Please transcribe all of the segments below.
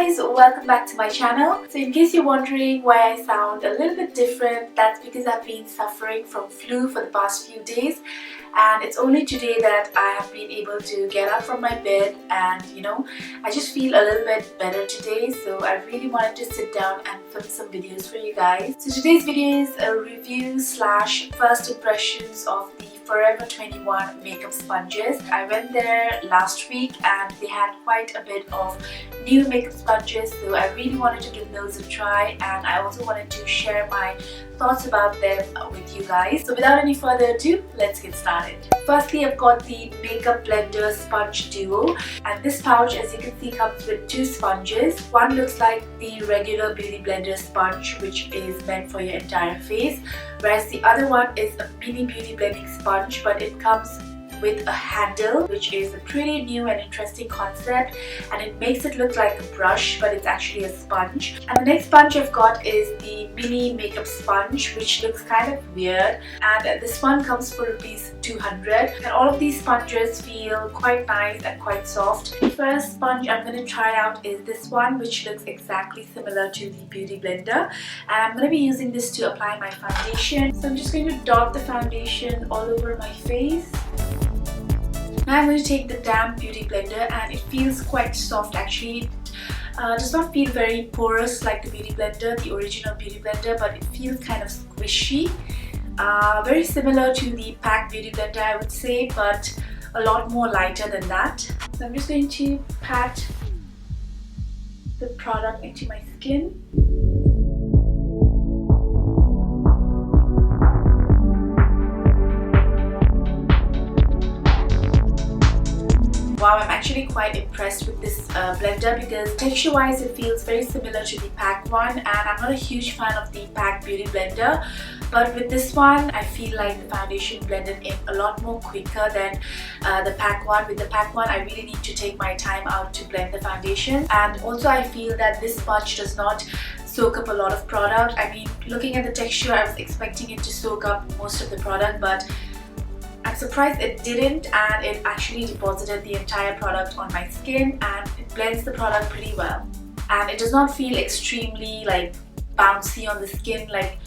guys, welcome back to my channel. So in case you're wondering why I sound a little bit different, that's because I've been suffering from flu for the past few days, and it's only today that I have been able to get up from my bed, and I just feel a little bit better today. So I really wanted to sit down and film some videos for you guys. So today's video is a review slash first impressions of the Forever 21 makeup sponges. I went there last week and they had quite a bit of new makeup sponges, so I really wanted to give those a try, and I also wanted to share my thoughts about them with you guys. So without any further ado, let's get started. Firstly, I've got the Makeup Blender Sponge Duo, and this pouch, as you can see, comes with two sponges. One looks like the regular Beauty Blender sponge, which is meant for your entire face, whereas the other one is a mini beauty blending sponge, but it comes with a handle, which is a pretty new and interesting concept, and it makes it look like a brush, but it's actually a sponge. And the next sponge I've got is the mini makeup sponge, which looks kind of weird, and this one comes for ₹200, and all of these sponges feel quite nice and quite soft. The first sponge I'm going to try out is this one, which looks exactly similar to the Beauty Blender, and I'm going to be using this to apply my foundation. So I'm just going to dot the foundation all over my face. Now I'm going to take the damp Beauty Blender, and it feels quite soft actually. It does not feel very porous like the Beauty Blender, the original Beauty Blender, but it feels kind of squishy. Very similar to the PAC Beauty Blender, I would say, but a lot more lighter than that. So I'm just going to pat the product into my skin. Wow, I'm actually quite impressed with this blender, because texture-wise it feels very similar to the PAC one, and I'm not a huge fan of the PAC Beauty Blender, but with this one I feel like the foundation blended in a lot more quicker than the PAC one. With the PAC one I really need to take my time out to blend the foundation, and also I feel that this sponge does not soak up a lot of product. I mean, looking at the texture I was expecting it to soak up most of the product, but I'm surprised it didn't, and it actually deposited the entire product on my skin, and it blends the product pretty well. And it does not feel extremely bouncy on the skin. Like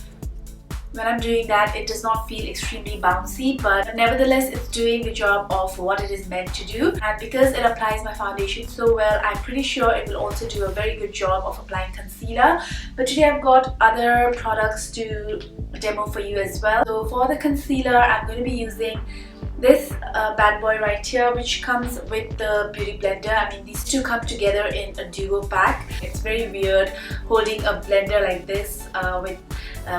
when I'm doing that, it does not feel extremely bouncy, but nevertheless it's doing the job of what it is meant to do. And because it applies my foundation so well, I'm pretty sure it will also do a very good job of applying concealer. But today I've got other products to demo for you as well. So for the concealer, I'm going to be using this bad boy right here, which comes with the Beauty Blender. I mean, these two come together in a duo pack. It's very weird holding a blender like this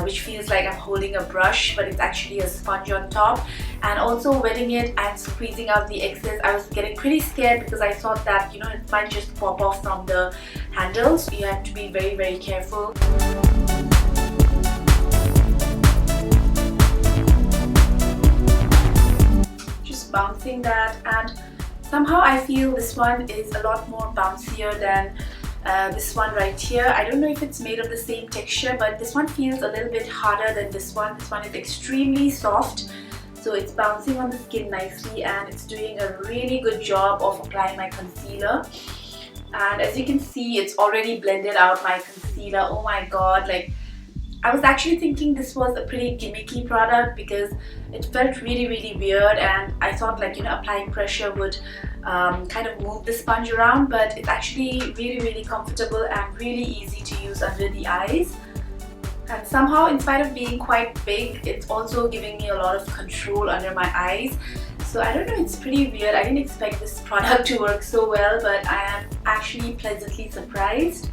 which feels like I'm holding a brush, but it's actually a sponge on top. And also wetting it and squeezing out the excess, I was getting pretty scared because I thought that it might just pop off from the handles. So you have to be very, very careful. Bouncing that, and somehow I feel this one is a lot more bouncier than this one right here. I don't know if it's made of the same texture, but this one feels a little bit harder than this one. This one is extremely soft, so it's bouncing on the skin nicely, and it's doing a really good job of applying my concealer. And as you can see, it's already blended out my concealer. Oh my god, I was actually thinking this was a pretty gimmicky product because it felt really, really weird, and I thought applying pressure would kind of move the sponge around, but it's actually really, really comfortable and really easy to use under the eyes. And somehow, in spite of being quite big, it's also giving me a lot of control under my eyes. So I don't know, it's pretty weird. I didn't expect this product to work so well, but I am actually pleasantly surprised.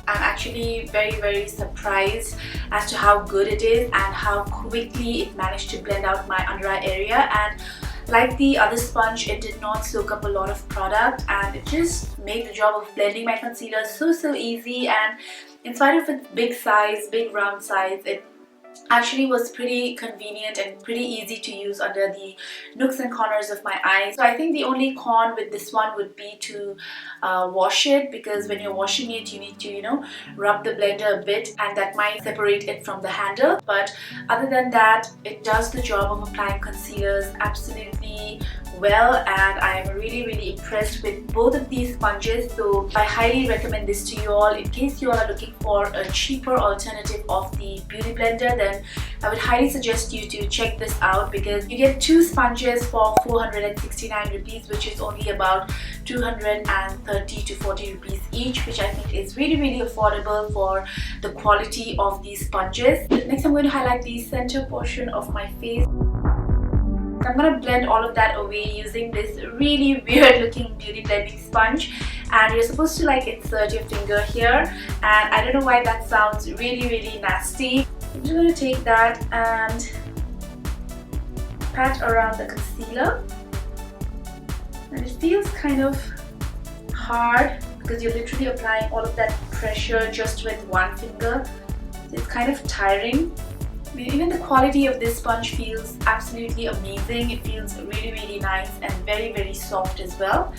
I'm actually very, very surprised as to how good it is and how quickly it managed to blend out my under eye area. And like the other sponge, it did not soak up a lot of product, and it just made the job of blending my concealer so easy. And in spite of its big round size, it actually was pretty convenient and pretty easy to use under the nooks and corners of my eyes. So I think the only con with this one would be to wash it, because when you're washing it you need to rub the blender a bit, and that might separate it from the handle. But other than that, it does the job of applying concealers absolutely well, and I am really impressed with both of these sponges. So I highly recommend this to you all. In case you all are looking for a cheaper alternative of the beauty blender, then I would highly suggest you to check this out, because you get 2 sponges for 469 rupees, which is only about 230 to 40 rupees each, which I think is really affordable for the quality of these sponges. Next, I'm going to highlight the center portion of my face. I'm going to blend all of that away using this really weird looking beauty blending sponge, and you're supposed to like insert your finger here, and I don't know why that sounds really nasty. I'm just going to take that and pat around the concealer, and it feels kind of hard because you're literally applying all of that pressure just with one finger. So it's kind of tiring. Even the quality of this sponge feels absolutely amazing. It feels really nice and very soft as well,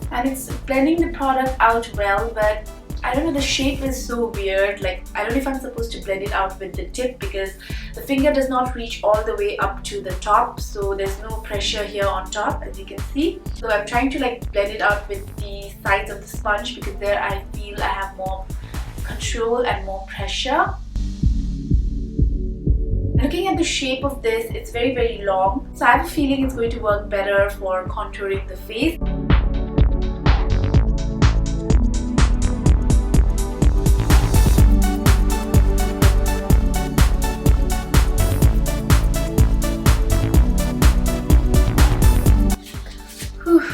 and it's blending the product out well, but I don't know, the shape is so weird. Like, I don't know if I'm supposed to blend it out with the tip, because the finger does not reach all the way up to the top, so there's no pressure here on top, as you can see. So I'm trying to like blend it out with the sides of the sponge, because there I feel I have more control and more pressure. Looking at the shape of this, it's very long, so I have a feeling it's going to work better for contouring the face.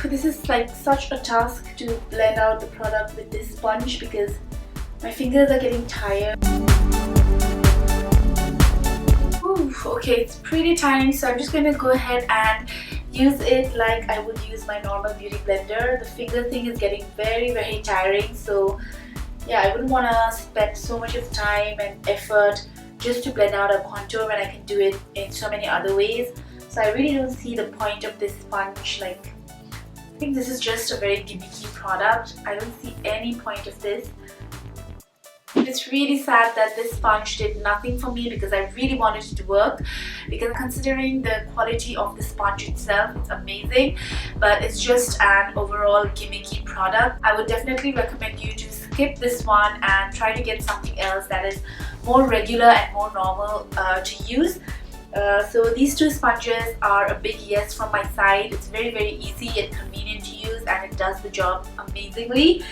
This is like such a task to blend out the product with this sponge, because my fingers are getting tired. Okay, it's pretty tiny, so I'm just going to go ahead and use it like I would use my normal beauty blender. The finger thing is getting very tiring, so yeah, I wouldn't want to spend so much of time and effort just to blend out a contour when I can do it in so many other ways. So I really don't see the point of this sponge. Like, I think this is just a very gimmicky product. I don't see any point of this. It's really sad that this sponge did nothing for me, because I really wanted it to work, because considering the quality of the sponge itself, it's amazing, but it's just an overall gimmicky product. I would definitely recommend you to skip this one and try to get something else that is more regular and more normal to use. So these 2 sponges are a big yes from my side. It's very easy and convenient to use, and it does the job amazingly.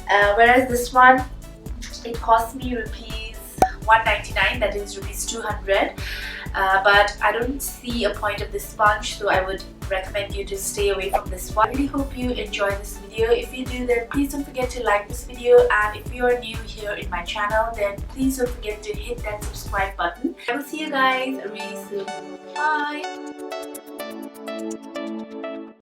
Whereas this one, it cost me rupees 199, that is rupees 200, but I don't see a point of this sponge, so I would recommend you to stay away from this one. I really hope you enjoyed this video. If you do, then please don't forget to like this video, and if you are new here in my channel, then please don't forget to hit that subscribe button. I will see you guys really soon. Bye!